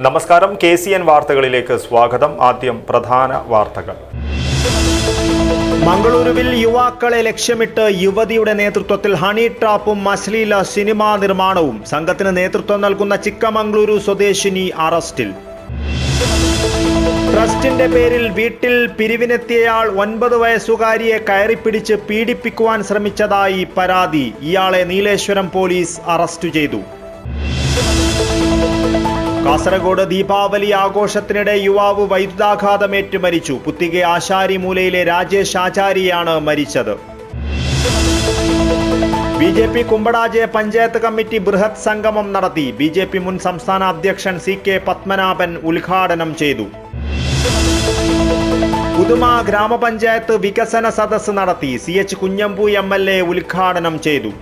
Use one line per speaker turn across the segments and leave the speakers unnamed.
നമസ്കാരം, KCN വാർത്തകളിലേക്ക് സ്വാഗതം. ആദ്യം പ്രധാന വാർത്തകൾ.
മംഗളൂരുവിൽ യുവാക്കളെ ലക്ഷ്യമിട്ട് യുവതിയുടെ നേതൃത്വത്തിൽ ഹണി ട്രാപ്പും അശ്ലീല സിനിമാ നിർമ്മാണവും. സംഘത്തിന് നേതൃത്വം നൽകുന്ന ചിക്കമംഗളൂരു സ്വദേശിനി അറസ്റ്റിൽ. ട്രസ്റ്റിന്റെ പേരിൽ വീട്ടിൽ പിരിവിനെത്തിയയാൾ 9 വയസ്സുകാരിയെ കയറിപ്പിടിച്ച് പീഡിപ്പിക്കുവാൻ ശ്രമിച്ചതായി പരാതി. ഇയാളെ നീലേശ്വരം പോലീസ് അറസ്റ്റ് ചെയ്തു. കാസർഗോഡ് ദീപാവലി ആഘോഷത്തിനിടെ യുവാവ് വൈദ്യുതാഘാതമേറ്റ് മരിച്ചു. പുത്തികെ ആശാരിമൂലയിലെ രാജേഷ് ആചാരിയാണ് മരിച്ചത്. BJP കുമ്പടാജെ പഞ്ചായത്ത് കമ്മിറ്റി ബൃഹത് സംഗമം നടത്തി. BJP മുൻ സംസ്ഥാന അധ്യക്ഷൻ CK പത്മനാഭൻ ഉദ്ഘാടനം ചെയ്തു. പുതുമ ഗ്രാമപഞ്ചായത്ത് വികസന സദസ്സ് നടത്തി. CH കുഞ്ഞമ്പു MLA ഉദ്ഘാടനം ചെയ്തു.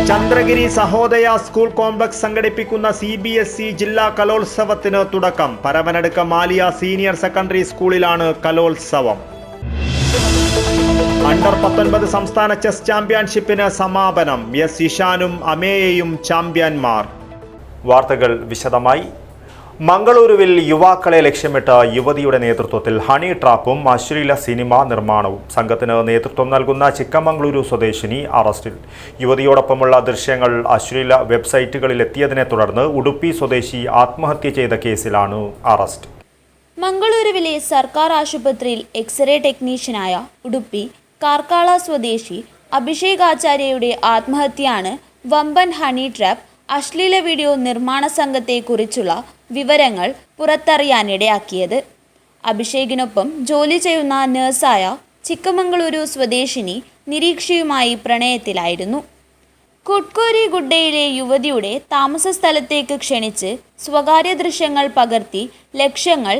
ചന്ദ്രഗിരി സഹോദയ സ്കൂൾ കോംപ്ലക്സ് സംഘടിപ്പിക്കുന്ന CBSE ജില്ലാ കലോത്സവത്തിന് തുടക്കം. പരവനടുക്ക മാലിയ സീനിയർ സെക്കൻഡറി സ്കൂളിലാണ് കലോത്സവം. അണ്ടർ 19 സംസ്ഥാന ചെസ് ചാമ്പ്യൻഷിപ്പിന് സമാപനം. S ഇഷാനും അമേയയും ചാമ്പ്യന്മാർ. വാർത്തകൾ വിശദമായി. മംഗളൂരുവിൽ യുവാക്കളെ ലക്ഷ്യമിട്ട് യുവതിയുടെ നേതൃത്വത്തിൽ ഹണി ട്രാപ്പും അശ്ലീല സിനിമാ നിർമ്മാണവും. സംഘത്തിന് നേതൃത്വം നൽകുന്ന ചിക്കമംഗളൂരു സ്വദേശിനി അറസ്റ്റിൽ. യുവതിയോടൊപ്പമുള്ള ദൃശ്യങ്ങൾ അശ്ലീല വെബ്സൈറ്റുകളിൽ എത്തിയതിനെ തുടർന്ന് ഉടുപ്പി സ്വദേശി ആത്മഹത്യ ചെയ്ത കേസിലാണ് അറസ്റ്റ്.
മംഗളൂരുവിലെ സർക്കാർ ആശുപത്രിയിൽ എക്സ്റേ ടെക്നീഷ്യനായ ഉടുപ്പി കാർക്കാള സ്വദേശി അഭിഷേക് ആചാര്യയുടെ ആത്മഹത്യയാണ് വമ്പൻ ഹണി ട്രാപ്പ് അശ്ലീല വീഡിയോ നിർമ്മാണ സംഘത്തെക്കുറിച്ചുള്ള വിവരങ്ങൾ പുറത്തറിയാനിടയാക്കിയത്. അഭിഷേകിനൊപ്പം ജോലി ചെയ്യുന്ന നഴ്സായ ചിക്കമംഗളൂരു സ്വദേശിനി നിരീക്ഷയുമായി പ്രണയത്തിലായിരുന്നു. കുട്കോരി ഗുഡ്ഡയിലെ യുവതിയുടെ താമസ സ്ഥലത്തേക്ക് ക്ഷണിച്ച് സ്വകാര്യ ദൃശ്യങ്ങൾ പകർത്തി ലക്ഷ്യങ്ങൾ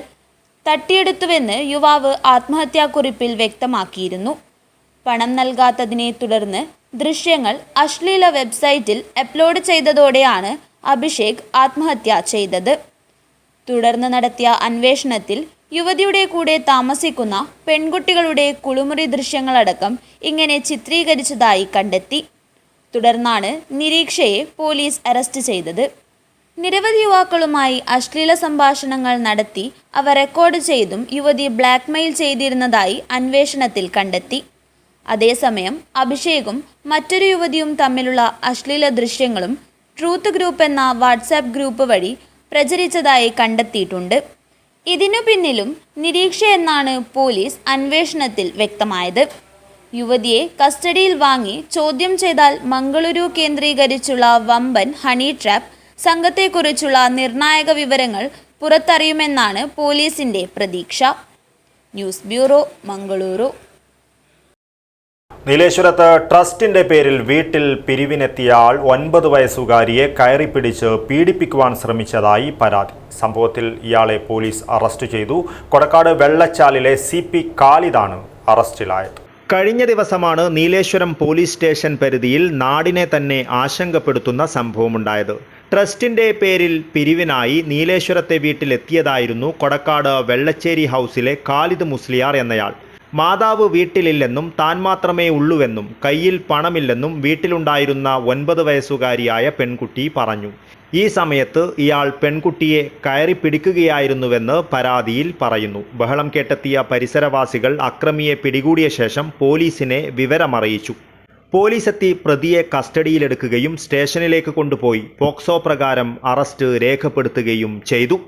തട്ടിയെടുത്തുവെന്ന് യുവാവ് ആത്മഹത്യാക്കുറിപ്പിൽ വ്യക്തമാക്കിയിരുന്നു. പണം നൽകാത്തതിനെ തുടർന്ന് ദൃശ്യങ്ങൾ അശ്ലീല വെബ്സൈറ്റിൽ അപ്ലോഡ് ചെയ്തതോടെയാണ് അഭിഷേക് ആത്മഹത്യ ചെയ്തത്. തുടർന്ന് നടത്തിയ അന്വേഷണത്തിൽ യുവതിയുടെ കൂടെ താമസിക്കുന്ന പെൺകുട്ടികളുടെ കുളിമുറി ദൃശ്യങ്ങളടക്കം ഇങ്ങനെ ചിത്രീകരിച്ചതായി കണ്ടെത്തി. തുടർന്നാണ് നിരീക്ഷയെ പോലീസ് അറസ്റ്റ് ചെയ്തത്. നിരവധി യുവാക്കളുമായി അശ്ലീല സംഭാഷണങ്ങൾ നടത്തി അവ റെക്കോർഡ് ചെയ്തും യുവതി ബ്ലാക്ക്മെയിൽ ചെയ്തിരുന്നതായി അന്വേഷണത്തിൽ കണ്ടെത്തി. അതേസമയം അഭിഷേകും മറ്റൊരു യുവതിയും തമ്മിലുള്ള അശ്ലീല ദൃശ്യങ്ങളും ട്രൂത്ത് ഗ്രൂപ്പ് എന്ന വാട്സാപ്പ് ഗ്രൂപ്പ് വഴി പ്രചരിച്ചതായി കണ്ടെത്തിയിട്ടുണ്ട്. ഇതിനു പിന്നിലും നിരീക്ഷ എന്നാണ് പോലീസ് അന്വേഷണത്തിൽ വ്യക്തമായത്. യുവതിയെ കസ്റ്റഡിയിൽ വാങ്ങി ചോദ്യം ചെയ്താൽ മംഗളൂരു കേന്ദ്രീകരിച്ചുള്ള വമ്പൻ ഹണി ട്രാപ്പ് സംഘത്തെക്കുറിച്ചുള്ള നിർണായക വിവരങ്ങൾ പുറത്തറിയുമെന്നാണ് പോലീസിന്റെ പ്രതീക്ഷ. News bureau, Mangaluru.
നീലേശ്വരത്ത് ട്രസ്റ്റിന്റെ പേരിൽ വീട്ടിൽ പിരിവിനെത്തിയ ആൾ 9 വയസ്സുകാരിയെ കയറിപ്പിടിച്ച് പീഡിപ്പിക്കുവാൻ ശ്രമിച്ചതായി പരാതി. സംഭവത്തിൽ ഇയാളെ പോലീസ് അറസ്റ്റ് ചെയ്തു. കൊടക്കാട് വെള്ളച്ചാലിലെ CP ഖാലിദാണ് അറസ്റ്റിലായത്. കഴിഞ്ഞ ദിവസമാണ് നീലേശ്വരം പോലീസ് സ്റ്റേഷൻ പരിധിയിൽ നാടിനെ തന്നെ ആശങ്കപ്പെടുത്തുന്ന സംഭവമുണ്ടായത്. ട്രസ്റ്റിന്റെ പേരിൽ പിരിവിനായി നീലേശ്വരത്തെ വീട്ടിലെത്തിയതായിരുന്നു കൊടക്കാട് വെള്ളച്ചേരി ഹൗസിലെ ഖാലിദ് മുസ്ലിയാർ എന്നയാൾ. മാതാവ് വീട്ടിലില്ലെന്നും താൻ മാത്രമേ ഉള്ളുവെന്നും കയ്യിൽ പണമില്ലെന്നും വീട്ടിലുണ്ടായിരുന്ന 9 വയസ്സുകാരിയായ പെൺകുട്ടി പറഞ്ഞു. ഈ സമയത്ത് ഇയാൾ പെൺകുട്ടിയെ കയറിപ്പിടിക്കുകയായിരുന്നുവെന്ന് പരാതിയിൽ പറയുന്നു. ബഹളം കേട്ടെത്തിയ പരിസരവാസികൾ അക്രമിയെ പിടികൂടിയ ശേഷം പോലീസിനെ വിവരമറിയിച്ചു. പോലീസ് എത്തി പ്രതിയെ കസ്റ്റഡിയിലെടുക്കുകയും സ്റ്റേഷനിലേക്ക് കൊണ്ടുപോയി പോക്സോ പ്രകാരം അറസ്റ്റ് രേഖപ്പെടുത്തുകയും ചെയ്തു.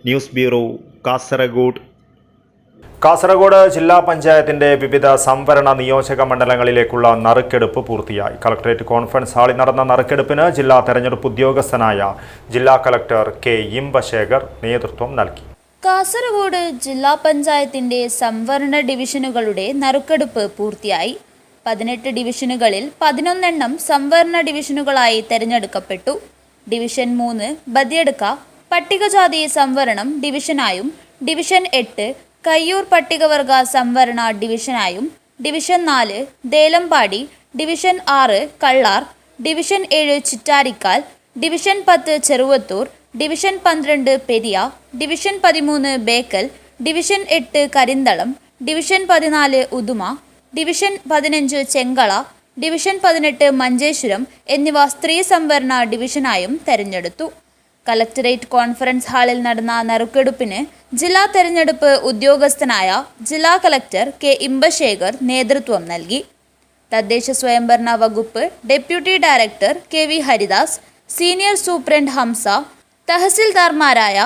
News bureau, Kasaragod. കാസർഗോഡ് ജില്ലാ പഞ്ചായത്തിന്റെ വിവിധ സംവരണ നിയോജക മണ്ഡലങ്ങളിലേക്കുള്ള നറുക്കെടുപ്പ് പൂർത്തിയായി. കളക്ടറേറ്റ് കോൺഫറൻസ് ഹാളിൽ നടന്ന നറുക്കെടുപ്പിന് ജില്ലാ തെരഞ്ഞെടുപ്പ് ഉദ്യോഗസ്ഥനായ ജില്ലാ കളക്ടർ K. ഇമ്പശേഖർ നേതൃത്വം നൽകി.
കാസർഗോഡ് ജില്ലാ പഞ്ചായത്തിന്റെ സംവരണ ഡിവിഷനുകളുടെ നറുക്കെടുപ്പ് പൂർത്തിയായി. 18 ഡിവിഷനുകളിൽ 11 സംവരണ ഡിവിഷനുകളായി തെരഞ്ഞെടുക്കപ്പെട്ടു. ഡിവിഷൻ 3 ബദിയടുക്ക പട്ടികജാതി സംവരണം ഡിവിഷനായും, ഡിവിഷൻ 8 കയ്യൂർ പട്ടികവർഗ സംവരണ ഡിവിഷനായും, division 4 Delampady, division 6 Kallar, division 7 Chittarikkal, division 10 Cheruvathur, division 12 Periya, division 13 Bekal, division 8 Karinthalam, division 14 Uduma, division 15 Chengala, division 18 Manjeshwaram എന്നിവ സ്ത്രീ സംവരണ ഡിവിഷനായും തെരഞ്ഞെടുത്തു. കളക്ടറേറ്റ് കോൺഫറൻസ് ഹാളിൽ നടന്ന നറുക്കെടുപ്പിന് ജില്ലാ തെരഞ്ഞെടുപ്പ് ഉദ്യോഗസ്ഥനായ ജില്ലാ കളക്ടർ കെ ഇമ്പശേഖർ നേതൃത്വം നൽകി. തദ്ദേശ സ്വയംഭരണ വകുപ്പ് deputy director K V Haridas, senior superintendent Hamsa, തഹസിൽദാർമാരായ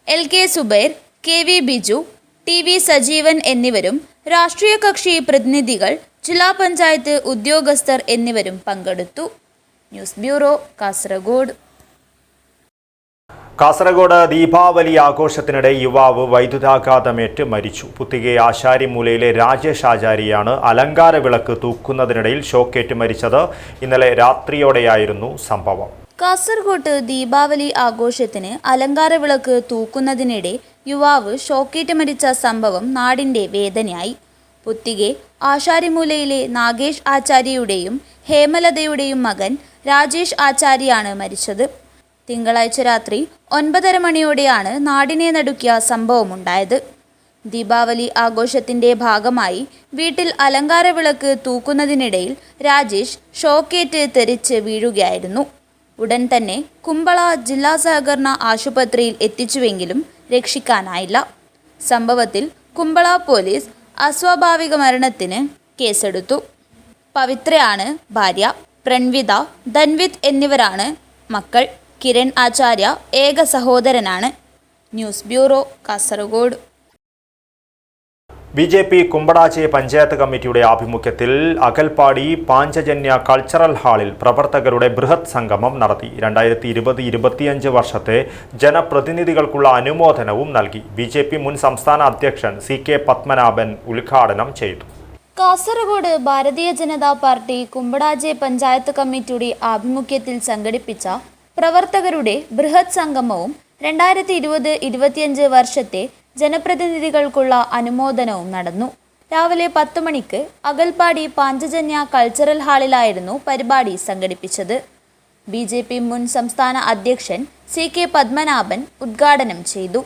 L K Zubair, K V Biju, T V Sajeevan എന്നിവരും രാഷ്ട്രീയ കക്ഷി പ്രതിനിധികൾ, ജില്ലാ പഞ്ചായത്ത് ഉദ്യോഗസ്ഥർ എന്നിവരും പങ്കെടുത്തു. News bureau, Kasaragod.
കാസർഗോഡ് ദീപാവലി ആഘോഷത്തിനിടെ യുവാവ് വൈദ്യുതാഘാതമേറ്റ് മരിച്ചു. പുത്തികെ ആശാരിമൂലയിലെ രാജേഷ് ആചാരിയാണ് അലങ്കാര വിളക്ക് തൂക്കുന്നതിനിടയിൽ ഷോക്കേറ്റ് മരിച്ചത്. ഇന്നലെ രാത്രിയോടെയായിരുന്നു സംഭവം.
കാസർഗോഡ് ദീപാവലി ആഘോഷത്തിന് അലങ്കാര വിളക്ക് തൂക്കുന്നതിനിടെ യുവാവ് ഷോക്കേറ്റ് മരിച്ച സംഭവം നാടിന്റെ വേദനയായി. പുത്തികെ ആശാരിമൂലയിലെ നാഗേഷ് ആചാര്യയുടെയും ഹേമലതയുടെയും മകൻ രാജേഷ് ആചാര്യാണ് മരിച്ചത്. തിങ്കളാഴ്ച രാത്രി 9:30 മണിയോടെയാണ് നാടിനെ നടുക്കിയ സംഭവമുണ്ടായത്. ദീപാവലി ആഘോഷത്തിന്റെ ഭാഗമായി വീട്ടിൽ അലങ്കാര വിളക്ക് തൂക്കുന്നതിനിടയിൽ രാജേഷ് ഷോക്കേറ്റ് തെറിച്ച് വീഴുകയായിരുന്നു. ഉടൻ തന്നെ കുമ്പള ജില്ലാ സഹകരണ ആശുപത്രിയിൽ എത്തിച്ചുവെങ്കിലും രക്ഷിക്കാനായില്ല. സംഭവത്തിൽ കുമ്പള പോലീസ് അസ്വാഭാവിക മരണത്തിന് കേസെടുത്തു. പവിത്രയാണ് ഭാര്യ, പ്രൺവിത, ധൻവിത് എന്നിവരാണ് മക്കൾ. കിരൺ ആചാര്യ ഏക സഹോദരനാണ്. News bureau, Kasaragod.
BJP Kumbadaje panchayat കമ്മിറ്റിയുടെ ആഭിമുഖ്യത്തിൽ അകൽപ്പാടി പാഞ്ചജന്യ കൾച്ചറൽ ഹാളിൽ പ്രവർത്തകരുടെ ബൃഹത് സംഗമം നടത്തി. 2020-25 വർഷത്തെ ജനപ്രതിനിധികൾക്കുള്ള അനുമോദനവും നൽകി. BJP മുൻ സംസ്ഥാന അധ്യക്ഷൻ CK പത്മനാഭൻ ഉദ്ഘാടനം ചെയ്തു.
കാസർഗോഡ് ഭാരതീയ ജനതാ പാർട്ടി കുമ്പടാച്ചി പഞ്ചായത്ത് കമ്മിറ്റിയുടെ ആഭിമുഖ്യത്തിൽ സംഘടിപ്പിച്ച പ്രവർത്തകരുടെ ബൃഹത് സംഗമവും 2020-25 വർഷത്തെ ജനപ്രതിനിധികൾക്കുള്ള അനുമോദനവും നടന്നു. രാവിലെ 10 മണിക്ക് അകൽപ്പാടി പാഞ്ചജന്യ കൾച്ചറൽ ഹാളിലായിരുന്നു പരിപാടി സംഘടിപ്പിച്ചത്. BJP മുൻ സംസ്ഥാന അധ്യക്ഷൻ CK പത്മനാഭൻ ഉദ്ഘാടനം ചെയ്തു.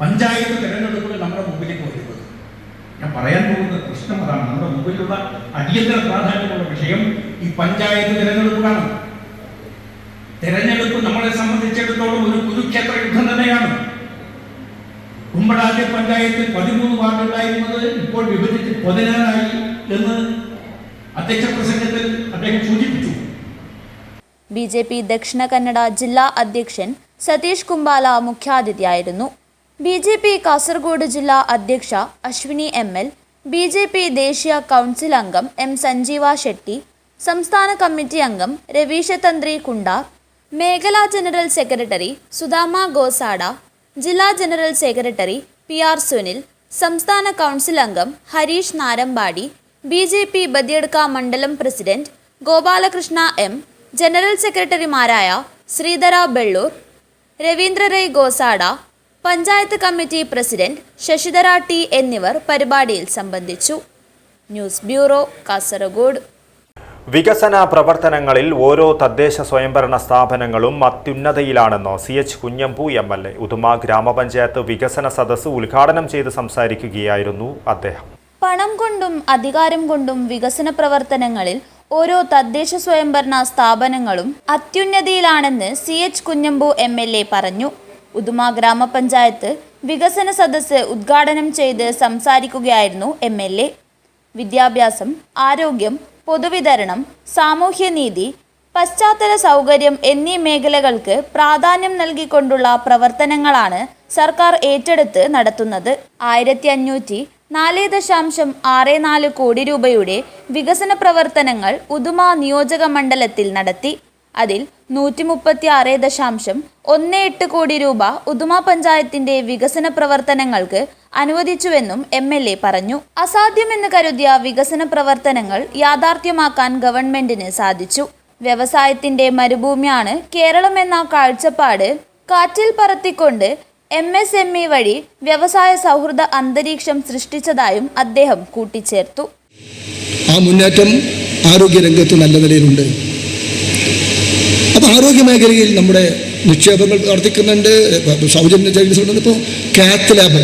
പഞ്ചായത്ത് തെരഞ്ഞെടുപ്പുകൾ നമ്മുടെ മുമ്പിലേക്ക് വരുന്നത്, ഞാൻ പറയാൻ പോകുന്ന പ്രശ്നം അതാണ്. നമ്മുടെ മുമ്പിലുള്ള അടിയന്തര പ്രാധാന്യമുള്ള വിഷയം ഈ പഞ്ചായത്ത് തെരഞ്ഞെടുപ്പുകളാണ്. തെരഞ്ഞെടുപ്പ് നമ്മളെ സംബന്ധിച്ചിടത്തോളം ഒരു കുരുക്ഷേത്ര യുദ്ധം തന്നെയാണ്. കുമ്പടാച്ചി പഞ്ചായത്തിൽ 13 വാർഡുണ്ടായിരുന്നത് ഇപ്പോൾ വിഭജിച്ച് 16 എന്ന് അധ്യക്ഷ പ്രസംഗത്തിൽ അദ്ദേഹം സൂചിപ്പിച്ചു.
BJP ദക്ഷിണ കന്നഡ ജില്ലാ അധ്യക്ഷൻ സതീഷ് കുംബാല മുഖ്യാതിഥിയായിരുന്നു. BJP കാസർഗോഡ് ജില്ലാ അധ്യക്ഷ അശ്വിനി ML, BJP ദേശീയ കൗൺസിൽ അംഗം M സഞ്ജീവ ഷെട്ടി, സംസ്ഥാന കമ്മിറ്റി അംഗം രവീശ തന്ത്രി കുണ്ടാർ, മേഖലാ ജനറൽ സെക്രട്ടറി സുധാമ ഗോസാഡ, ജില്ലാ ജനറൽ സെക്രട്ടറി PR സുനിൽ, സംസ്ഥാന കൗൺസിൽ അംഗം ഹരീഷ് നാരമ്പാടി, BJP ബദിയടുക്ക മണ്ഡലം പ്രസിഡന്റ് ഗോപാലകൃഷ്ണ M, ജനറൽ സെക്രട്ടറിമാരായ Sridhara Bellur, Ravindra Rai Gosada, panchayat committee president Shashidhara T എന്നിവർ പരിപാടിയിൽ സംബന്ധിച്ചു. News bureau, Kasaragod.
വികസന പ്രവർത്തനങ്ങളിൽ ഓരോ തദ്ദേശ സ്വയംഭരണ സ്ഥാപനങ്ങളും അത്യുന്നതയിലാണെന്ന് CH കുഞ്ഞമ്പു MLA. ഉദുമ ഗ്രാമപഞ്ചായത്ത് വികസന സദസ്സ് ഉദ്ഘാടനം ചെയ്ത് സംസാരിക്കുകയായിരുന്നു അദ്ദേഹം.
പണം കൊണ്ടും അധികാരം കൊണ്ടും വികസന പ്രവർത്തനങ്ങളിൽ ഓരോ തദ്ദേശ സ്വയംഭരണ സ്ഥാപനങ്ങളും അത്യുന്നതിയിലാണെന്ന് CH കുഞ്ഞമ്പു MLA പറഞ്ഞു. ഉദുമ ഗ്രാമപഞ്ചായത്ത് വികസന സദസ്സ് ഉദ്ഘാടനം ചെയ്ത് സംസാരിക്കുകയായിരുന്നു MLA. വിദ്യാഭ്യാസം, ആരോഗ്യം, പൊതുവിതരണം, സാമൂഹ്യനീതി, പശ്ചാത്തല സൗകര്യം എന്നീ മേഖലകൾക്ക് പ്രാധാന്യം നൽകിക്കൊണ്ടുള്ള പ്രവർത്തനങ്ങളാണ് സർക്കാർ ഏറ്റെടുത്ത് നടത്തുന്നത്. 1504.64 കോടി രൂപയുടെ വികസന പ്രവർത്തനങ്ങൾ ഉദുമ നിയോജക മണ്ഡലത്തിൽ നടത്തി. അതിൽ 136.18 കോടി രൂപ ഉദുമ പഞ്ചായത്തിന്റെ വികസന പ്രവർത്തനങ്ങൾക്ക് അനുവദിച്ചുവെന്നും MLA പറഞ്ഞു. അസാധ്യമെന്ന് കരുതിയ വികസന പ്രവർത്തനങ്ങൾ യാഥാർത്ഥ്യമാക്കാൻ ഗവൺമെന്റിന് സാധിച്ചു. വ്യവസായത്തിന്റെ മരുഭൂമിയാണ് കേരളമെന്ന കാഴ്ചപ്പാട് കാറ്റിൽ പറത്തിക്കൊണ്ട് MSME വഴി വ്യവസായ സൗഹൃദ അന്തരീക്ഷം സൃഷ്ടിച്ചതായും അദ്ദേഹം കൂട്ടിച്ചേർത്തു.
ആ മുന്നേറ്റം ആരോഗ്യരംഗത്ത് നല്ല നിലയിലുണ്ട്. അപ്പോൾ ആരോഗ്യ മേഖലയിൽ നമ്മുടെ നിക്ഷേപങ്ങൾ വർദ്ധിക്കുന്നുണ്ട്. സൗജന്യ ചികിത്സ ഉണ്ടെന്ന്. ഇപ്പോൾ കാത്ത് ലാബ്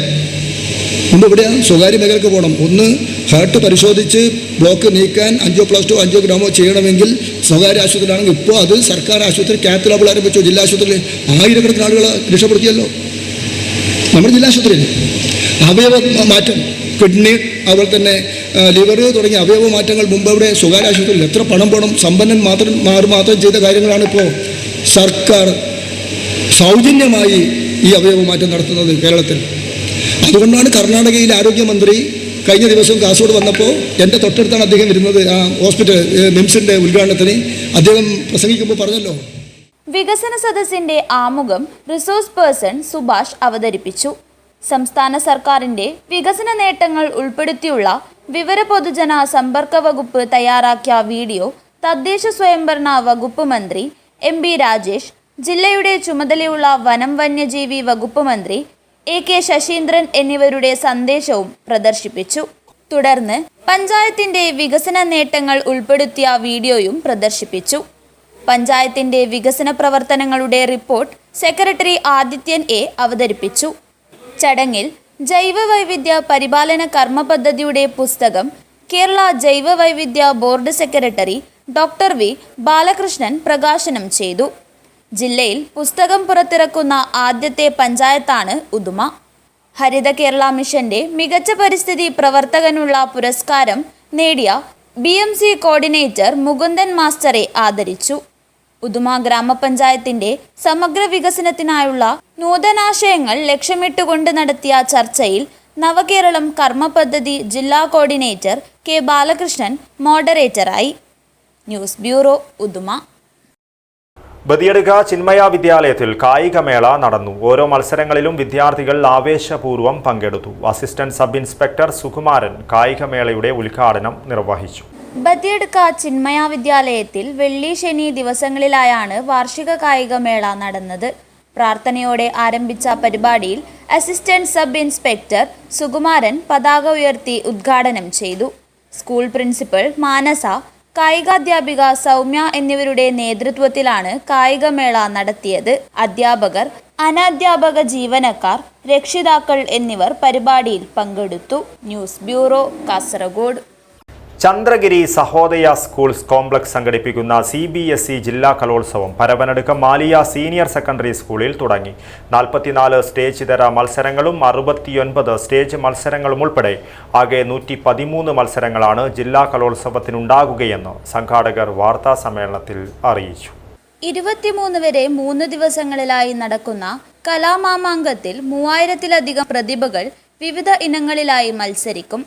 മുമ്പ് ഇവിടെയാണ് സ്വകാര്യ മേഖലയ്ക്ക് പോകണം. ഒന്ന് ഹാർട്ട് പരിശോധിച്ച് ബ്ലോക്ക് നീക്കാൻ 5+2 5 ഗ്രാമോ ചെയ്യണമെങ്കിൽ സ്വകാര്യ ആശുപത്രിയിലാണെങ്കിൽ ഇപ്പോൾ അത് സർക്കാർ ആശുപത്രി കാത്ത് ലാബുകൾ ആരംഭിച്ചു. ജില്ലാ ആശുപത്രിയിൽ ആയിരക്കണക്കിന് ആളുകളെ രക്ഷപ്പെടുത്തിയല്ലോ നമ്മുടെ ജില്ലാ ആശുപത്രിയിൽ. അവയവ മാറ്റം, കിഡ്നി, അതുപോലെ തന്നെ ലിവർ തുടങ്ങിയ അവയവ മാറ്റങ്ങൾ മുമ്പ് ഇവിടെ സ്വകാര്യ ആശുപത്രിയിൽ എത്ര പണം പോകണം, സമ്പന്നന്മാർ മാത്രം ചെയ്ത കാര്യങ്ങളാണ് ഇപ്പോൾ സർക്കാർ സൗജന്യമായി ഈ അവയവ മാറ്റം നടത്തുന്നത് കേരളത്തിൽ. അതുകൊണ്ടാണ് കർണാടകയിലെ ആരോഗ്യമന്ത്രി കഴിഞ്ഞ ദിവസം കാസർഗോഡ് വന്നപ്പോൾ എൻ്റെ തൊട്ടടുത്താണ് അദ്ദേഹം വരുന്നത്, ആ ഹോസ്പിറ്റൽ മിംസിൻ്റെ ഉദ്ഘാടനത്തിന്. അദ്ദേഹം പ്രസംഗിക്കുമ്പോൾ പറഞ്ഞല്ലോ,
വികസന സദസ്സിന്റെ ആമുഖം റിസോഴ്സ് പേഴ്സൺ സുഭാഷ് അവതരിപ്പിച്ചു. സംസ്ഥാന സർക്കാരിന്റെ വികസന നേട്ടങ്ങൾ ഉൾപ്പെടുത്തിയുള്ള വിവര പൊതുജന സമ്പർക്ക വകുപ്പ് തയ്യാറാക്കിയ വീഡിയോ തദ്ദേശ സ്വയംഭരണ വകുപ്പ് മന്ത്രി MB രാജേഷ്, ജില്ലയുടെ ചുമതലയുള്ള വനം വന്യജീവി വകുപ്പ് മന്ത്രി AK ശശീന്ദ്രൻ എന്നിവരുടെ സന്ദേശവും പ്രദർശിപ്പിച്ചു. തുടർന്ന് പഞ്ചായത്തിന്റെ വികസന നേട്ടങ്ങൾ ഉൾപ്പെടുത്തിയ വീഡിയോയും പ്രദർശിപ്പിച്ചു. പഞ്ചായത്തിന്റെ വികസന പ്രവർത്തനങ്ങളുടെ റിപ്പോർട്ട് സെക്രട്ടറി ആദിത്യൻ A അവതരിപ്പിച്ചു. ചടങ്ങിൽ ജൈവ വൈവിധ്യ പരിപാലന കർമ്മ പദ്ധതിയുടെ പുസ്തകം കേരള ജൈവ വൈവിധ്യ board secretary doctor V Balakrishnan പ്രകാശനം ചെയ്തു. ജില്ലയിൽ പുസ്തകം പുറത്തിറക്കുന്ന ആദ്യത്തെ പഞ്ചായത്താണ് ഉദുമ. ഹരിത കേരള മിഷന്റെ മികച്ച പരിസ്ഥിതി പ്രവർത്തകനുള്ള പുരസ്കാരം നേടിയ BMC കോർഡിനേറ്റർ മുകുന്ദൻ മാസ്റ്ററെ ആദരിച്ചു. ഉദുമ ഗ്രാമപഞ്ചായത്തിന്റെ സമഗ്ര വികസനത്തിനായുള്ള നൂതനാശയങ്ങൾ ലക്ഷ്യമിട്ടുകൊണ്ട് നടത്തിയ ചർച്ചയിൽ നവകേരളം കർമ്മ പദ്ധതി ജില്ലാ കോർഡിനേറ്റർ K ബാലകൃഷ്ണൻ മോഡറേറ്ററായി. News bureau, Uduma.
ബദിയടുക്ക ചിന്മയ വിദ്യാലയത്തിൽ കായികമേള നടന്നു. ഓരോ മത്സരങ്ങളിലും വിദ്യാർത്ഥികൾ ആവേശപൂർവ്വം പങ്കെടുത്തു. അസിസ്റ്റന്റ് സബ് ഇൻസ്പെക്ടർ സുകുമാരൻ കായികമേളയുടെ ഉദ്ഘാടനം നിർവഹിച്ചു.
ബദിയടുക്ക ചിന്മയ വിദ്യാലയത്തിൽ വെള്ളി ശനി ദിവസങ്ങളിലായാണ് വാർഷിക കായികമേള നടന്നത്. പ്രാർത്ഥനയോടെ ആരംഭിച്ച പരിപാടിയിൽ അസിസ്റ്റന്റ് സബ് ഇൻസ്പെക്ടർ സുകുമാരൻ പതാക ഉയർത്തി ഉദ്ഘാടനം ചെയ്തു. സ്കൂൾ പ്രിൻസിപ്പൽ മാനസ, കായികാധ്യാപിക സൗമ്യ എന്നിവരുടെ നേതൃത്വത്തിലാണ് കായികമേള നടത്തിയത്. അധ്യാപകർ, അനധ്യാപക ജീവനക്കാർ, രക്ഷിതാക്കൾ എന്നിവർ പരിപാടിയിൽ പങ്കെടുത്തു. News bureau, Kasaragod.
Chandragiri Sahodaya schools complex സംഘടിപ്പിക്കുന്ന CBSE ജില്ലാ കലോത്സവം പരവനടുക്കം മാലിയ സീനിയർ സെക്കൻഡറി സ്കൂളിൽ തുടങ്ങി. 44 സ്റ്റേജ് ഇതര മത്സരങ്ങളും 69 സ്റ്റേജ് മത്സരങ്ങളും ഉൾപ്പെടെ ആകെ 113 മത്സരങ്ങളാണ് ജില്ലാ കലോത്സവത്തിനുണ്ടാകുകയെന്ന് സംഘാടകർ വാർത്താ സമ്മേളനത്തിൽ അറിയിച്ചു.
23 വരെ 3 ദിവസങ്ങളിലായി നടക്കുന്ന കലാമാമാങ്കത്തിൽ 3000-ലധികം പ്രതിഭകൾ വിവിധ ഇനങ്ങളിലായി മത്സരിക്കും.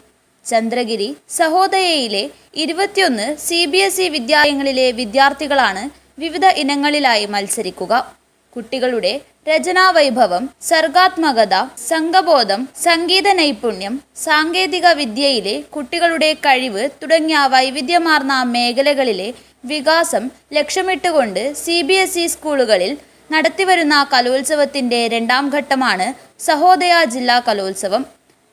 ചന്ദ്രഗിരി സഹോദയയിലെ 21 CBSE വിദ്യാലയങ്ങളിലെ വിദ്യാർത്ഥികളാണ് വിവിധ ഇനങ്ങളിലായി മത്സരിക്കുക. കുട്ടികളുടെ രചനാവൈഭവം, സർഗാത്മകത, സംഘബോധം, സംഗീത നൈപുണ്യം, സാങ്കേതിക വിദ്യയിലെ കുട്ടികളുടെ കഴിവ് തുടങ്ങിയ വൈവിധ്യമാർന്ന മേഖലകളിലെ വികാസം ലക്ഷ്യമിട്ടുകൊണ്ട് CBSE സ്കൂളുകളിൽ നടത്തിവരുന്ന കലോത്സവത്തിന്റെ 2ാം ഘട്ടമാണ് സഹോദയ ജില്ലാ കലോത്സവം.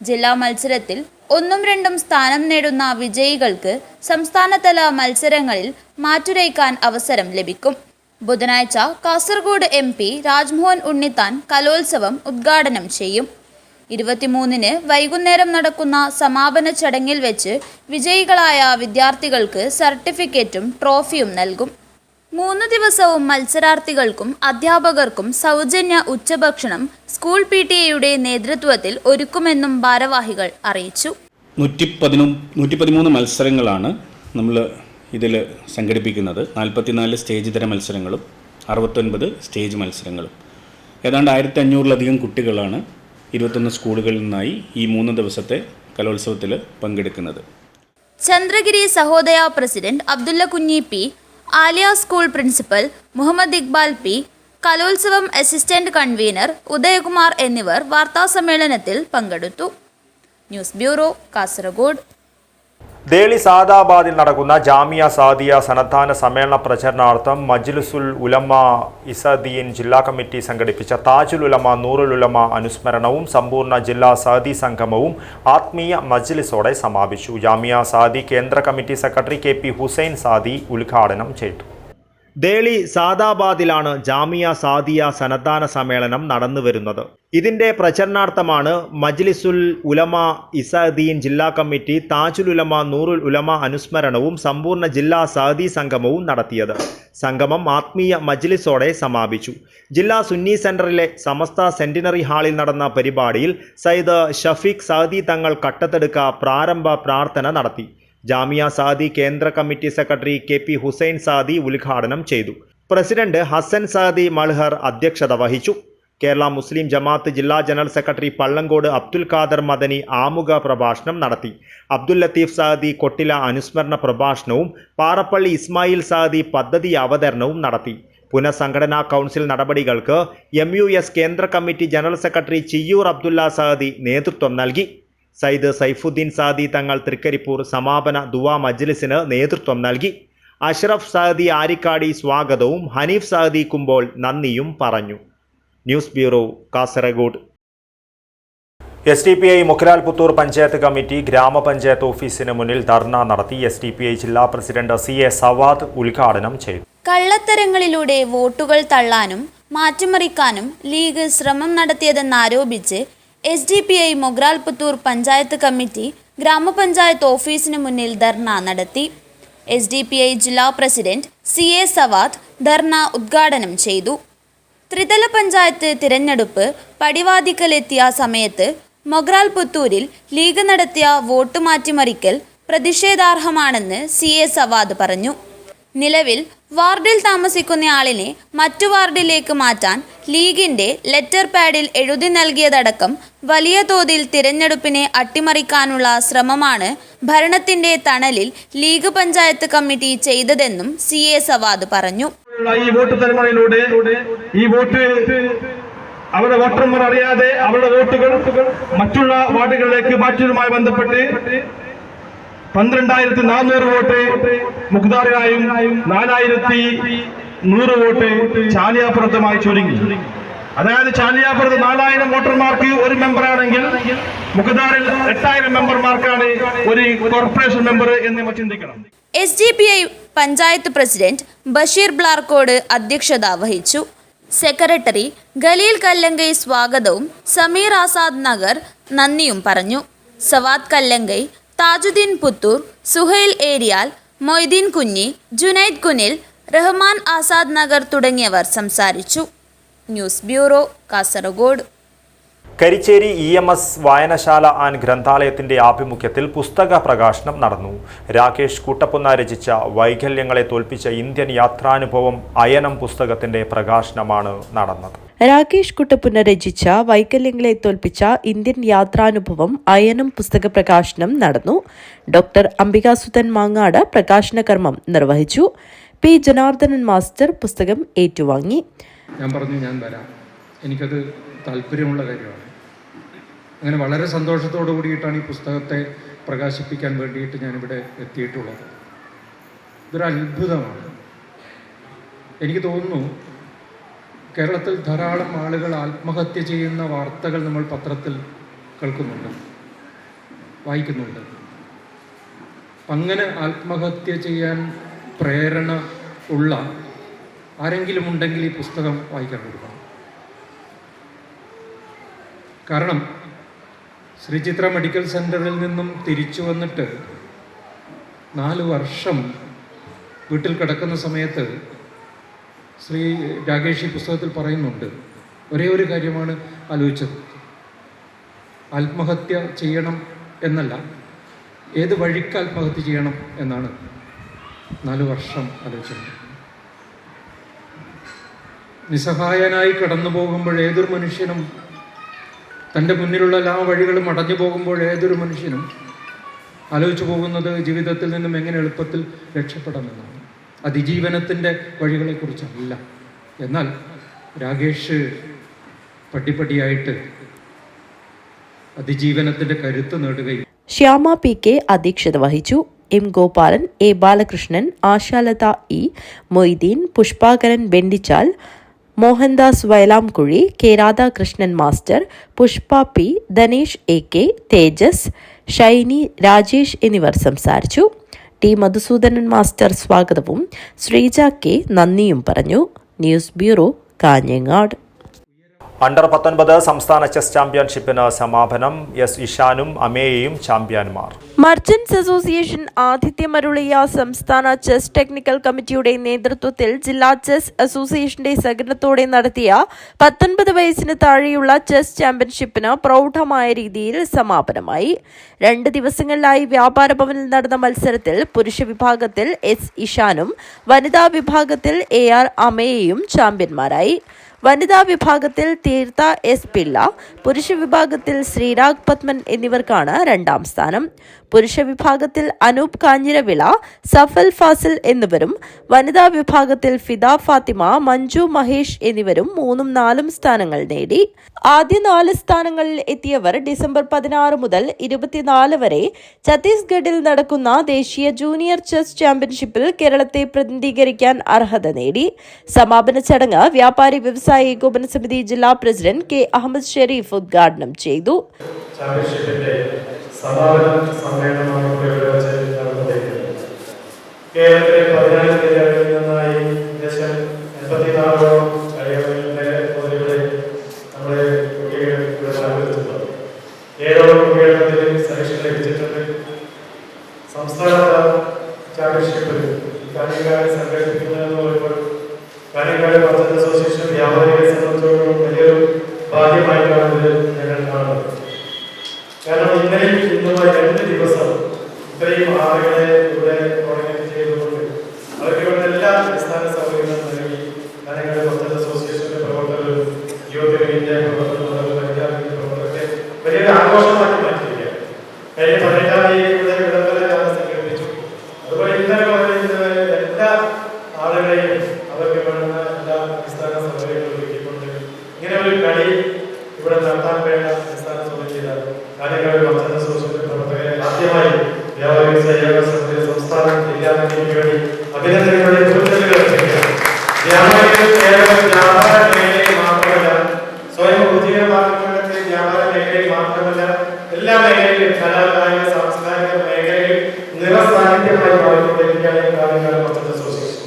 ജില്ലാ മത്സരത്തിൽ 1ഉം 2ഉം സ്ഥാനം നേടുന്ന വിജയികൾക്ക് സംസ്ഥാനതല മത്സരങ്ങളിൽ മാറ്റുരയ്ക്കാൻ അവസരം ലഭിക്കും. ബുധനാഴ്ച കാസർഗോഡ് MP രാജ്മോഹൻ ഉണ്ണിത്താൻ കലോത്സവം ഉദ്ഘാടനം ചെയ്യും. 23-ന് വൈകുന്നേരം നടക്കുന്ന സമാപന ചടങ്ങിൽ വെച്ച് വിജയികളായ വിദ്യാർത്ഥികൾക്ക് സർട്ടിഫിക്കറ്റും ട്രോഫിയും നൽകും. 3 ദിവസവും മത്സരാർത്ഥികൾക്കും അധ്യാപകർക്കും സൗജന്യ ഉച്ചഭക്ഷണം സ്കൂൾ PTA നേതൃത്വത്തിൽ ഒരുക്കുമെന്നും ഭാരവാഹികൾ അറിയിച്ചു.
113 മത്സരങ്ങളാണ് നമ്മൾ ഇതിൽ സംഘടിപ്പിക്കുന്നത്. 44 സ്റ്റേജ് ഇതര മത്സരങ്ങളും 69 സ്റ്റേജ് മത്സരങ്ങളും. ഏതാണ്ട് 1500-ലധികം കുട്ടികളാണ് 21 സ്കൂളുകളിൽ നിന്നായി ഈ 3 ദിവസത്തെ കലോത്സവത്തിൽ പങ്കെടുക്കുന്നത്.
Chandragiri Sahodaya president Abdulla Kunhi P, Aliya school principal Muhammad Iqbal P, Kalolsavam assistant convener Udayakumar എന്നിവർ വാർത്താസമ്മേളനത്തിൽ പങ്കെടുത്തു. News bureau, Kasaragod.
ദേളി സാദാബാദിൽ നടക്കുന്ന ജാമിയ സാദിയ സന്നദ്ധാന സമ്മേളന പ്രചരണാർത്ഥം മജ്ലിസുൽ ഉലമ ഇസദീൻ ജില്ലാ കമ്മിറ്റി സംഘടിപ്പിച്ച താജുൽ ഉലമ നൂറുൽ ഉലമ അനുസ്മരണവും സമ്പൂർണ്ണ ജില്ലാ സാദി സംഗമവും ആത്മീയ മജ്ലിസോടെ സമാപിച്ചു. ജാമിയ സാദി കേന്ദ്ര committee secretary KP Hussain Saadi ഉദ്ഘാടനം ചെയ്തു.
ദേളി സാദാബാദിലാണ് ജാമിയ സാദിയ സന്നദ്ധാന സമ്മേളനം നടന്നുവരുന്നത്. ഇതിന്റെ പ്രചരണാർത്ഥമാണ് മജ്ലിസുൽ ഉലമ ഇസദീൻ ജില്ലാ കമ്മിറ്റി താജുൽ ഉലമ നൂറുൽ ഉലമ അനുസ്മരണവും സമ്പൂർണ്ണ ജില്ലാ സാദി സംഗമവും നടത്തിയത്. സംഗമം ആത്മീയ മജ്ലിസോടെ സമാപിച്ചു. ജില്ലാ സുന്നി സെന്ററിലെ സമസ്ത സെന്റിനറി ഹാളിൽ നടന്ന പരിപാടിയിൽ സയ്യിദ് ഷഫീഖ് സാദി തങ്ങൾ കട്ടത്തെടുക്ക പ്രാരംഭ പ്രാർത്ഥന നടത്തി. ജാമിയ സാദി കേന്ദ്ര committee secretary KP Hussain Saadi ഉദ്ഘാടനം ചെയ്തു. പ്രസിഡന്റ് ഹസൻ സാദി മൾഹർ അധ്യക്ഷത വഹിച്ചു. കേരള മുസ്ലിം ജമാഅത്ത് ജില്ലാ ജനറൽ സെക്രട്ടറി പള്ളങ്കോട് അബ്ദുൽ ഖാദർ മദനി ആമുഖ പ്രഭാഷണം നടത്തി. അബ്ദുൽ ലത്തീഫ് സാദി കൊട്ടില അനുസ്മരണ പ്രഭാഷണവും പാറപ്പള്ളി ഇസ്മായിൽ സാദി പദ്ധതി അവതരണവും നടത്തി. പുനഃസംഘടനാ കൗൺസിൽ നടപടികൾക്ക് MUS കേന്ദ്ര കമ്മിറ്റി ജനറൽ സെക്രട്ടറി ചിയ്യൂർ അബ്ദുല്ല സാദി നേതൃത്വം നൽകി. സയ്യിദ് സൈഫുദ്ദീൻ സാദി തങ്ങൾ തൃക്കരിപ്പൂർ സമാപന ദുആ മജ്ലിസിന് നേതൃത്വം നൽകി. അഷ്റഫ് സാദി ആരിക്കാടി സ്വാഗതവും ഹനീഫ് സാദി കുമ്പോൾ നന്ദിയും പറഞ്ഞു. News bureau, Kasaragod.
SDPI Mukkaral Puttur panchayat committee ഗ്രാമപഞ്ചായത്ത് ഓഫീസിന് മുന്നിൽ ധർണ നടത്തി. SDPI ജില്ലാ പ്രസിഡന്റ് CA സവാദ് ഉദ്ഘാടനം ചെയ്തു.
കള്ളത്തരങ്ങളിലൂടെ വോട്ടുകൾ തള്ളാനും മാറ്റിമറിക്കാനും ലീഗ് ശ്രമം നടത്തിയതെന്നാരോപിച്ച് SDPI മുക്കരാൽ പുത്തൂർ പഞ്ചായത്ത് കമ്മിറ്റി ഗ്രാമപഞ്ചായത്ത് ഓഫീസിന് മുന്നിൽ ധർണ നടത്തി. SDPI ജില്ലാ പ്രസിഡന്റ് CA സവാദ് ധർണ ഉദ്ഘാടനം ചെയ്തു. ത്രിതല പഞ്ചായത്ത് തിരഞ്ഞെടുപ്പ് പടിവാതിക്കലെത്തിയ സമയത്ത് മൊഗ്രാൽ പുത്തൂരിൽ ലീഗ് നടത്തിയ വോട്ട് മാറ്റിമറിക്കൽ പ്രതിഷേധാർഹമാണെന്ന് CA സവാദ് പറഞ്ഞു. നിലവിൽ വാർഡിൽ താമസിക്കുന്നയാളിനെ മറ്റു വാർഡിലേക്ക് മാറ്റാൻ ലീഗിന്റെ ലെറ്റർ പാഡിൽ എഴുതി നൽകിയതടക്കം വലിയ തോതിൽ തിരഞ്ഞെടുപ്പിനെ അട്ടിമറിക്കാനുള്ള ശ്രമമാണ് ഭരണത്തിന്റെ തണലിൽ ലീഗ് പഞ്ചായത്ത് കമ്മിറ്റി ചെയ്തതെന്നും CA സവാദ് പറഞ്ഞു.
ഈ വോട്ട് തരങ്ങളിലൂടെ ഈ വോട്ട് അവരുടെ വോട്ടർമാർ അറിയാതെ അവരുടെ വോട്ടുകൾ മറ്റുള്ള വാർഡുകളിലേക്ക് മാറ്റുന്നതുമായി ബന്ധപ്പെട്ട് 12,400 വോട്ട് മുഖ്താറിനായും 4,100 വോട്ട് ചാലിയാപ്പുറത്തുമായി ചുരുങ്ങി. അതായത് ചാലിയാപ്പുറത്ത് 4,000 വോട്ടർമാർക്ക് ഒരു മെമ്പറാണെങ്കിൽ മുഖ്താറിൽ 8,000 മെമ്പർമാർക്കാണ് ഒരു കോർപ്പറേഷൻ മെമ്പർ എന്ന് നമ്മൾ ചിന്തിക്കണം.
SDPI പഞ്ചായത്ത് പ്രസിഡന്റ് ബഷീർ ബ്ലാർക്കോട് അധ്യക്ഷത വഹിച്ചു. സെക്രട്ടറി ഖലീൽ കല്ലങ്കൈ സ്വാഗതവും സമീർ ആസാദ് നഗർ നന്ദിയും പറഞ്ഞു. സവാദ് കല്ലങ്കൈ, താജുദ്ദീൻ പുത്തൂർ, സുഹൈൽ ഏരിയാൽ, മൊയ്തീൻ കുഞ്ഞി, ജുനൈദ് കുനിൽ, റഹ്മാൻ ആസാദ് നഗർ തുടങ്ങിയവർ സംസാരിച്ചു. News bureau, Kasaragod.
Karichery EMS വായനശാല ആൻഡ് ഗ്രന്ഥാലയത്തിന്റെ ആഭിമുഖ്യത്തിൽ പുസ്തക പ്രകാശനം നടന്നു. രാകേഷ് കൂട്ടപ്പുന്ന രചിച്ച വൈകല്യങ്ങളെ തോൽപ്പിച്ച ഇന്ത്യൻ യാത്രാനുഭവം അയനം പുസ്തകത്തിന്റെ പ്രകാശനമാണ് നടന്നത്.
രാകേഷ് കുട്ടപ്പുന്ന രചിച്ച വൈകല്യങ്ങളെ തോൽപ്പിച്ച ഇന്ത്യൻ യാത്രാനുഭവം അയനം പുസ്തക പ്രകാശനം നടന്നു. ഡോക്ടർ അംബികാസുധൻ മാങ്ങാട് പ്രകാശന കർമ്മം നിർവഹിച്ചു. P. ജനാർദ്ദനൻ മാസ്റ്റർ പുസ്തകം ഏറ്റുവാങ്ങി.
ഞാൻ പറഞ്ഞു, ഞാൻ വരാം, എനിക്കത് താല്പര്യമുള്ള കാര്യമാണ്. അങ്ങനെ വളരെ സന്തോഷത്തോടു കൂടിയിട്ടാണ് ഈ പുസ്തകത്തെ പ്രകാശിപ്പിക്കാൻ വേണ്ടിയിട്ട് ഞാനിവിടെ എത്തിയിട്ടുള്ളത്. ഇതൊരു അത്ഭുതമാണ്. എനിക്ക് തോന്നുന്നു കേരളത്തിൽ ധാരാളം ആളുകൾ ആത്മഹത്യ ചെയ്യുന്ന വാർത്തകൾ നമ്മൾ പത്രത്തിൽ കേൾക്കുന്നുണ്ട്, വായിക്കുന്നുണ്ട്. അങ്ങനെ ആത്മഹത്യ ചെയ്യാൻ പ്രേരണ ഉള്ള ആരെങ്കിലും ഉണ്ടെങ്കിൽ ഈ പുസ്തകം വായിക്കാൻ കൊടുക്കണം. കാരണം ശ്രീചിത്ര മെഡിക്കൽ സെൻ്ററിൽ നിന്നും തിരിച്ചു വന്നിട്ട് 4 വർഷം വീട്ടിൽ കിടക്കുന്ന സമയത്ത് ശ്രീ രാകേഷ് ഈ പുസ്തകത്തിൽ പറയുന്നുണ്ട്, ഒരേ ഒരു കാര്യമാണ് ആലോചിച്ചത്. ആത്മഹത്യ ചെയ്യണം എന്നല്ല, ഏത് വഴിക്ക് ആത്മഹത്യ ചെയ്യണം എന്നാണ് 4 വർഷം ആലോചിച്ചത്. നിസ്സഹായനായി കടന്നു പോകുമ്പോൾ ഏതൊരു മനുഷ്യനും, തൻ്റെ മുന്നിലുള്ള എല്ലാ വഴികളും അടഞ്ഞു പോകുമ്പോൾ ഏതൊരു മനുഷ്യനും ആലോചിച്ചു പോകുന്നത് ജീവിതത്തിൽ നിന്നും എങ്ങനെ എളുപ്പത്തിൽ രക്ഷപ്പെടാമെന്നാണ്. അതിജീവനത്തിൻ്റെ വഴികളെക്കുറിച്ചല്ല. എന്നാൽ രാകേഷ് പടിപടിയായിട്ട് അതിജീവനത്തിൻ്റെ കരുത്ത് നേടുകയും.
ശ്യാമ PK അധ്യക്ഷത വഹിച്ചു. M. Gopalan, A. Balakrishnan, Ashalatha E, Moideen, Pushpakaran Vendichal, Mohandas Vayalamkuzhi, K. Radhakrishnan master, Pushpa P, Dhanesh AK, Tejas, Shiny, Rajesh എന്നിവർ സംസാരിച്ചു. ടി മധുസൂദനൻ മാസ്റ്റർ സ്വാഗതവും ശ്രീജ കെ നന്ദിയും പറഞ്ഞു. News bureau, Kanhangad.
അണ്ടർ 19 സംസ്ഥാന ചെസ് ചാമ്പ്യൻഷിപ്പിന് സമാപനം. എസ് ഇഷാനും അമേയയും ചാമ്പ്യന്മാർ.
മർച്ചന്റ്സ് അസോസിയേഷൻ ആതിഥ്യമരുളിയ സംസ്ഥാന ചെസ് ടെക്നിക്കൽ കമ്മിറ്റിയുടെ നേതൃത്വത്തിൽ ജില്ലാ ചെസ് അസോസിയേഷന്റെ സഹകരണത്തോടെ നടത്തിയ 19 വയസ്സിന് താഴെയുള്ള ചെസ് ചാമ്പ്യൻഷിപ്പിന് പ്രൗഢമായ രീതിയിൽ സമാപനമായി. 2 ദിവസങ്ങളിലായി വ്യാപാര ഭവനിൽ നടന്ന മത്സരത്തിൽ പുരുഷ വിഭാഗത്തിൽ എസ് ഇഷാനും വനിതാ വിഭാഗത്തിൽ AR അമേയയും ചാമ്പ്യന്മാരായി. വനിതാ വിഭാഗത്തിൽ തീർത്ഥ എസ് പിള്ള, പുരുഷ വിഭാഗത്തിൽ ശ്രീരാഗ് പത്മൻ എന്നിവർക്കാണ് 2ാം സ്ഥാനം. പുരുഷ വിഭാഗത്തിൽ അനൂപ് കാഞ്ഞിരവിള, സഫൽ ഫാസിൽ എന്നിവരും വനിതാ വിഭാഗത്തിൽ ഫിദ ഫാത്തിമ, മഞ്ജു മഹേഷ് എന്നിവരും 3ഉം 4ഉം സ്ഥാനങ്ങൾ നേടി. ആദ്യ 4 സ്ഥാനങ്ങളിൽ എത്തിയവർ ഡിസംബർ 16 മുതൽ 24 വരെ ഛത്തീസ്ഗഡിൽ നടക്കുന്ന ദേശീയ ജൂനിയർ ചെസ് ചാമ്പ്യൻഷിപ്പിൽ കേരളത്തെ പ്രതിനിധീകരിക്കാൻ അർഹത നേടി. സമാപന ചടങ്ങ് വ്യാപാരി വ്യവസായ ഏകോപന സമിതി ജില്ലാ പ്രസിഡന്റ് കെ അഹമ്മദ് ഷെരീഫ് ഉദ്ഘാടനം ചെയ്തു.
സമാപന സമ്മേളനമാണ് ഇവിടെ വെച്ച് നടന്നുകൊണ്ടിരിക്കുന്നത്. കേരളത്തിലെ 14 ജില്ലകളിൽ നിന്നായി ഏകദേശം 84ഓളം കളികളുടെ ഇവിടെ നമ്മുടെ കുട്ടികൾ ഇവിടെ പങ്കെടുത്തിട്ടുണ്ട്. 7ഓളം കുട്ടികൾ സെലക്ഷൻ ലഭിച്ചിട്ടുണ്ട്. സംസ്ഥാനത ചാമ്പ്യൻഷിപ്പിൽ കാഞ്ഞങ്ങാട് സംഘടിപ്പിക്കുന്നതെന്ന് പറയുമ്പോൾ കാഞ്ഞങ്ങാട് മർച്ചന്റ് അസോസിയേഷൻ വ്യാപാരികളെ സംബന്ധിച്ചിടത്തോളം വലിയൊരു ഭാഗ്യമായിട്ടാണ് ഇത് ഞങ്ങൾ കാണുന്നത്. കാരണം ഇന്നലെയും ഇന്നുമായി 2 ദിവസം ഇത്രയും ആളുകളെ ഇവിടെ ഓർഗനൈസ് ചെയ്തുകൊണ്ട് അവർക്ക് ഇവിടെ എല്ലാ അടിസ്ഥാന സൗകര്യങ്ങളും നൽകി കാഞ്ഞങ്ങാട് മർച്ചന്റ് അസോസിയേഷന്റെ പ്രവർത്തകരും യൂത്ത് ഇന്ത്യ പ്രവർത്തകരും പഞ്ചാബിന്റെ പ്രവർത്തകരൊക്കെ വലിയൊരു ആഘോഷമാക്കി മാറ്റിയിരിക്കുകയാണ്. കഴിഞ്ഞ 18-ാം തീയതി ഇവിടെ വിളംബര ജാഥ സംഘടിപ്പിച്ചു. അതുപോലെ ഇന്നലെ എല്ലാ ആളുകളെയും അവർക്ക് വേണ്ടുന്ന എല്ലാ അടിസ്ഥാന സൗകര്യങ്ങളും ഒരുക്കിക്കൊണ്ട് ഇങ്ങനെ ഒരു കളി ഇവിടെ നടത്താൻ വേണ്ട അടിസ്ഥാന സൗകര്യം കാഞ്ഞങ്ങാട് മർച്ചന്റ് അസോസിയേഷൻ പ്രവർത്തകരെ ആദ്യമായി വ്യാപാരി വ്യവസായ ഏകോപന സമിതി സംസ്ഥാന ജില്ലാ കമ്മിറ്റിക്ക് വേണ്ടി അഭിനന്ദനങ്ങളുടെ വ്യാപാരികൾ കേവലം വ്യാപാര മേഖലയിൽ മാത്രമല്ല, സ്വയം ഉപജീവനമാർഗത്തെ വ്യാപാര മേഖലയിൽ മാത്രമല്ല, എല്ലാ മേഖലയിലും കലാകായിക സാംസ്കാരിക മേഖലയിൽ നിറസാന്നിധ്യമായി മാറിക്കൊണ്ടിരിക്കുകയാണ് കാഞ്ഞങ്ങാട് മർച്ചന്റ് അസോസിയേഷൻ.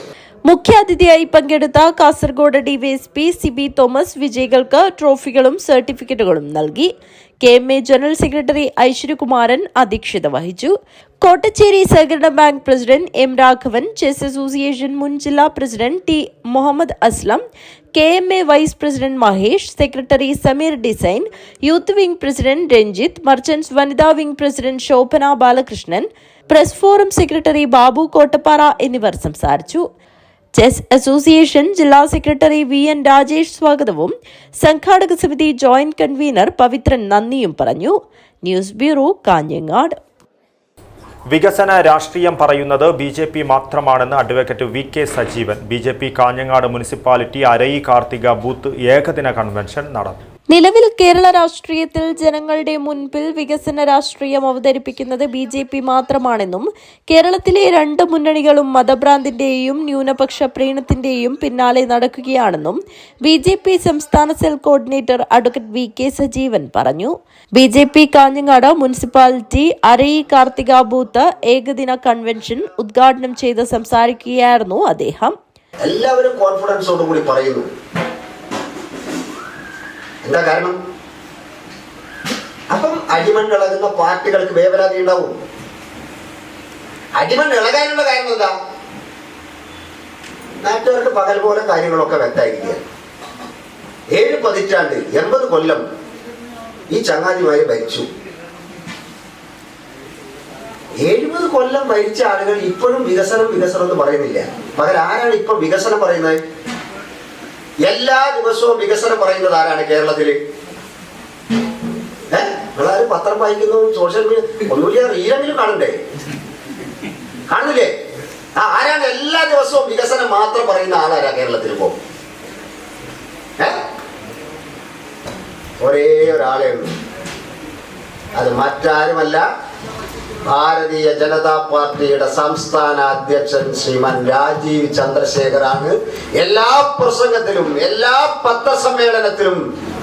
മുഖ്യാതിഥിയായി പങ്കെടുത്ത കാസർഗോഡ് ഡിവൈഎസ്പി സിബി തോമസ് വിജയികൾക്ക് ട്രോഫികളും സർട്ടിഫിക്കറ്റുകളും നൽകി. KMA ജനറൽ സെക്രട്ടറി ഐശ്വര്യകുമാരൻ അധ്യക്ഷത വഹിച്ചു. കോട്ടച്ചേരി സഹകരണ bank president M Raghavan, chess association മുൻ ജില്ലാ president T Muhammad Aslam, KMA vice president Mahesh, secretary Sameer design, youth wing president Ranjith, merchants വനിതാ wing president Shobhana Balakrishnan, press forum secretary Babu Kottappara എന്നിവർ സംസാരിച്ചു. ചെസ് അസോസിയേഷൻ ജില്ലാ സെക്രട്ടറി VN രാജേഷ് സ്വാഗതവും സംഘാടക സമിതി ജോയിന്റ് കൺവീനർ പവിത്രൻ നന്ദിയും പറഞ്ഞു. News bureau, Kanhangad.
വികസന രാഷ്ട്രീയം പറയുന്നത് BJP മാത്രമാണെന്ന് advocate VK Sajeevan. BJP Kanhangad municipality Arayi Karthika booth ഏകദിന കൺവെൻഷൻ നടന്നു.
നിലവിൽ കേരള രാഷ്ട്രീയത്തിൽ ജനങ്ങളുടെ മുൻപിൽ വികസന രാഷ്ട്രീയം അവതരിപ്പിക്കുന്നത് BJP മാത്രമാണെന്നും കേരളത്തിലെ 2 മുന്നണികളും മതഭ്രാന്തിന്റെയും ന്യൂനപക്ഷ പ്രീണത്തിന്റെയും പിന്നാലെ നടക്കുകയാണെന്നും BJP സംസ്ഥാന cell coordinator advocate VK Sajeevan പറഞ്ഞു. BJP Kanhangad municipality Arayi Karthika booth ഏകദിന കൺവെൻഷൻ ഉദ്ഘാടനം ചെയ്ത് സംസാരിക്കുകയായിരുന്നു അദ്ദേഹം.
എല്ലാവരും കോൺഫിഡൻസോടുകൂടി പറയുന്നു. എന്താ കാരണം? അപ്പം അടിമണ്ണിളകുന്ന പാർട്ടികൾക്ക് വേവലാതി ഉണ്ടാവും. അടിമണ്ണിളകാനുള്ള കാരണം എന്താ? നാട്ടുകാർക്ക് പകൽ പോലെ കാര്യങ്ങളൊക്കെ വ്യക്തമായിരിക്കുക. 7 പതിറ്റാണ്ട് 80 കൊല്ലം ഈ ചങ്ങാതിമാര് ഭരിച്ചു. 70 കൊല്ലം ഭരിച്ച ആളുകൾ ഇപ്പോഴും വികസനം എന്ന് പറയുന്നില്ല. പകരം ആരാണ് ഇപ്പൊ വികസനം പറയുന്നത്? എല്ലാ ദിവസവും വികസനം പറയുന്നത് ആരാണ് കേരളത്തില്? നിങ്ങളാരും പത്രം വായിക്കുന്നു, സോഷ്യൽ മീഡിയ ഒന്നുമില്ല, റീലെങ്കിലും കാണണ്ടേ? കാണുന്നില്ലേ? ആരാണ് എല്ലാ ദിവസവും വികസനം മാത്രം പറയുന്ന ആളാരാ കേരളത്തിൽ ഇപ്പോ? ഒരേ ഒരാളേ ഉള്ളൂ. അത് മറ്റാരുമല്ല, ഭാരതീയ ജനതാ പാർട്ടിയുടെ സംസ്ഥാന അധ്യക്ഷൻ ശ്രീമാൻ രാജീവ് ചന്ദ്രശേഖറാണ്. എല്ലാ പ്രസംഗത്തിലും എല്ലാ പത്രസമ്മേളനത്തിലും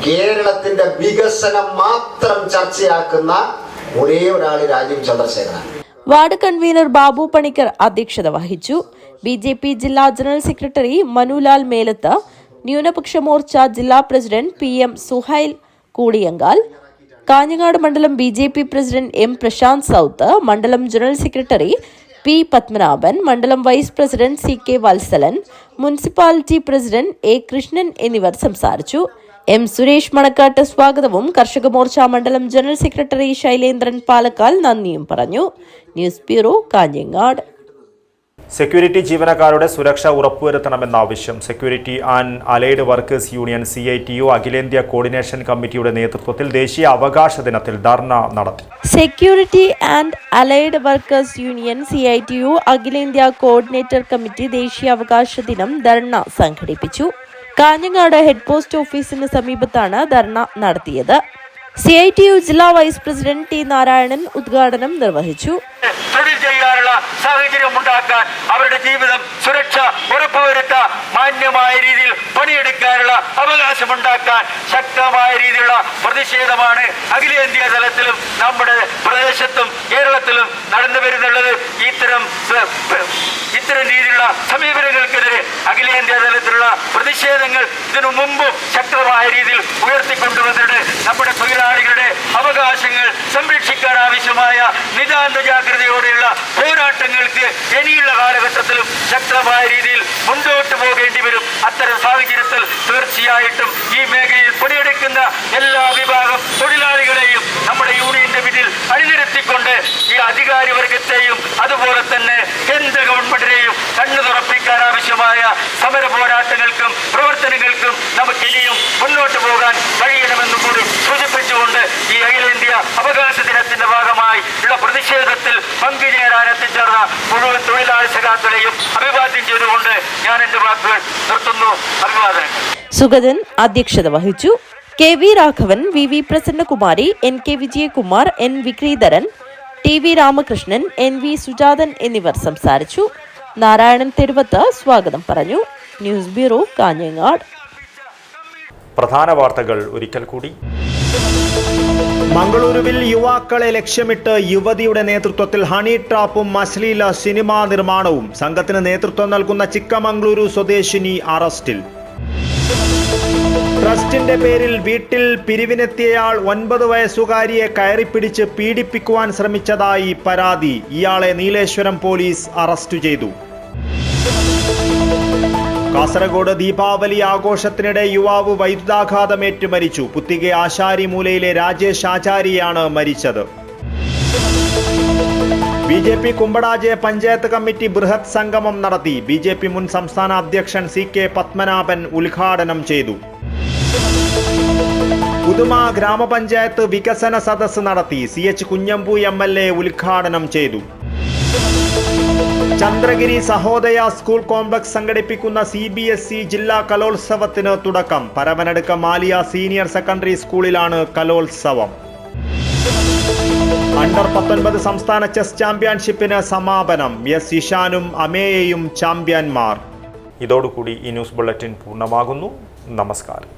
കേരളത്തിന്റെ വികസനം മാത്രം ചർച്ചയാക്കുന്ന ഒരേ ഒരാൾ രാജീവ് ചന്ദ്രശേഖറാണ്.
വാർഡ് കൺവീനർ ബാബു പണിക്കർ അധ്യക്ഷത വഹിച്ചു. BJP ജില്ലാ ജനറൽ സെക്രട്ടറി മനുലാൽ മേലത്ത്, ന്യൂനപക്ഷ മോർച്ച ജില്ലാ പ്രസിഡന്റ് PM സുഹൈൽ കൂടിയങ്കാൽ, കാഞ്ഞങ്ങാട് മണ്ഡലം BJP president M Prashanth south, മണ്ഡലം ജനറൽ സെക്രട്ടറി P പത്മനാഭൻ, മണ്ഡലം vice president CK Valsalan, municipality president A Krishnan എന്നിവർ സംസാരിച്ചു. M സുരേഷ് മണക്കാട്ട് സ്വാഗതവും കർഷക മോർച്ച മണ്ഡലം ജനറൽ സെക്രട്ടറി ശൈലേന്ദ്രൻ പാലക്കാൽ നന്ദിയും പറഞ്ഞു. News bureau, Kanhangad.
സെക്യൂരിറ്റി ജീവനക്കാരുടെ സുരക്ഷ ഉറപ്പുവരുത്തണമെന്ന ആവശ്യം security and allied workers union CITU അഖിലേന്ത്യാ കോർഡിനേഷൻ കമ്മിറ്റിയുടെ നേതൃത്വത്തിൽ ദേശീയ അവകാശ ദിനത്തിൽ ധർണ നടത്തി.
Security and allied workers union CITU അഖിലേന്ത്യാ കോർഡിനേറ്റർ കമ്മിറ്റി ദേശീയ അവകാശ ദിനം ധർണ സംഘടിപ്പിച്ചു. കാഞ്ഞങ്ങാട് ഹെഡ് പോസ്റ്റ് ഓഫീസിന് സമീപത്താണ് ധർണ നടത്തിയത്. CITU ജില്ലാ വൈസ് പ്രസിഡന്റ് T നാരായണൻ ഉദ്ഘാടനം നിർവഹിച്ചു.
തൊഴിൽ ചെയ്യാനുള്ള സാഹചര്യം ഉണ്ടാക്കാൻ, അവരുടെ ജീവിതം സുരക്ഷ ഉറപ്പുവരുത്താൻ, മാന്യമായ രീതിയിൽ പണിയെടുക്കാനുള്ള അവകാശമുണ്ടാക്കാൻ ശക്തമായ രീതിയിലുള്ള പ്രതിഷേധമാണ് അഖിലേന്ത്യാ തലത്തിലും നമ്മുടെ പ്രദേശത്തും കേരളത്തിലും നടന്നു വരുന്നുള്ളത്. ഇത്തരം രീതിയിലുള്ള സമീപനങ്ങൾക്കെതിരെ അഖിലേന്ത്യാ തലത്തിലുള്ള പ്രതിഷേധങ്ങൾ ഇതിനു മുമ്പും ശക്തമായ രീതിയിൽ ഉയർത്തിക്കൊണ്ടുവന്നിട്ട് നമ്മുടെ തൊഴിലാളികളുടെ അവകാശങ്ങൾ സംരക്ഷിക്കാൻ ആവശ്യമായ നിതാന്ത ജാഗ്രതയോടെയുള്ള പോരാട്ടങ്ങൾക്ക് ഇനിയുള്ള കാലഘട്ടത്തിലും ശക്തമായ രീതിയിൽ മുന്നോട്ട് പോകേണ്ടി വരും. അത്തരം സാഹചര്യത്തിൽ തീർച്ചയായിട്ടും ഈ മേഖലയിൽ പണിയെടുക്കുന്ന എല്ലാ വിഭാഗം തൊഴിലാളികളെയും നമ്മുടെ യൂണിയന്റെ പിന്നിൽ അണിനിരത്തിക്കൊണ്ട് ഈ അധികാരി വർഗത്തെയും അതുപോലെ തന്നെ കേന്ദ്ര ഗവൺമെന്റിനെയും കണ്ണു തുറപ്പിക്കാൻ ആവശ്യമായ സമര പോരാട്ടങ്ങൾക്കും പ്രവർത്തനങ്ങൾക്കും നമുക്ക് ഇനിയും മുന്നോട്ട് പോകാൻ കഴിയണമെന്നും കൂടി സൂചിപ്പിച്ചുകൊണ്ട് ഈ അഖിലേന്ത്യാ അവകാശ ദിനത്തിന്റെ ഭാഗമായി ഉള്ള പ്രതിഷേധത്തിൽ പങ്കുചേരാൻ എത്തിച്ചേർന്ന മുഴുവൻ തൊഴിലാളി സഖാക്കളെയും അഭിവാദ്യം ചെയ്തുകൊണ്ട് ഞാൻ എന്റെ വാക്കുകൾ നിർത്തുന്നു. അഭിവാദനങ്ങൾ.
സുഗതൻ അധ്യക്ഷത വഹിച്ചു. KV Raghavan, VV Prasannakumari, NK Vijayakumar, N വിക്രീധരൻ, TV Ramakrishnan, NV Sujathan എന്നിവർ സംസാരിച്ചു. നാരായണൻ തെരുവത്ത് സ്വാഗതം പറഞ്ഞു. News bureau, Kanhangad.
പ്രധാന വാർത്തകൾ ഒരിക്കൽ കൂടി.
മംഗളൂരുവിൽ യുവാക്കളെ ലക്ഷ്യമിട്ട് യുവതിയുടെ നേതൃത്വത്തിൽ ഹണി ട്രാപ്പും അശ്ലീല സിനിമാ നിർമ്മാണവും. സംഘത്തിന് നേതൃത്വം നൽകുന്ന ചിക്കമംഗളൂരു സ്വദേശിനി അറസ്റ്റിൽ. ട്രസ്റ്റിന്റെ പേരിൽ വീട്ടിൽ പിരിവിനെത്തിയയാൾ 9 വയസ്സുകാരിയെ കയറിപ്പിടിച്ച് പീഡിപ്പിക്കുവാൻ ശ്രമിച്ചതായി പരാതി. ഇയാളെ നീലേശ്വരം പോലീസ് അറസ്റ്റ് ചെയ്തു. കാസർഗോഡ് ദീപാവലി ആഘോഷത്തിനിടെ യുവാവ് വൈദ്യുതാഘാതമേറ്റ് മരിച്ചു. പുത്തികെ ആശാരിമൂലയിലെ രാജേഷ് ആചാരിയാണ് മരിച്ചത്. BJP കുമ്പടാജെ പഞ്ചായത്ത് കമ്മിറ്റി ബൃഹത് സംഗമം നടത്തി. BJP മുൻ സംസ്ഥാന അധ്യക്ഷൻ CK പത്മനാഭൻ ഉദ്ഘാടനം ചെയ്തു. പുതുമ ഗ്രാമപഞ്ചായത്ത് വികസന സദസ്സ് നടത്തി. CH കുഞ്ഞമ്പു MLA ഉദ്ഘാടനം ചെയ്തു. ചന്ദ്രഗിരി സഹോദയ സ്കൂൾ കോംപ്ലക്സ് സംഘടിപ്പിക്കുന്ന CBSE ജില്ലാ കലോത്സവത്തിന് തുടക്കം. പരവനടുക്ക മാലിയ സീനിയർ സെക്കൻഡറി സ്കൂളിലാണ് കലോത്സവം. അണ്ടർ 19 സംസ്ഥാന ചെസ് ചാമ്പ്യൻഷിപ്പിന് സമാപനം. S ഇഷാനും അമേയയും ചാമ്പ്യന്മാർ.
ഇതോടുകൂടി ഈ ന്യൂസ് ബുള്ളറ്റിൻ പൂർണ്ണമാകുന്നു. നമസ്കാരം.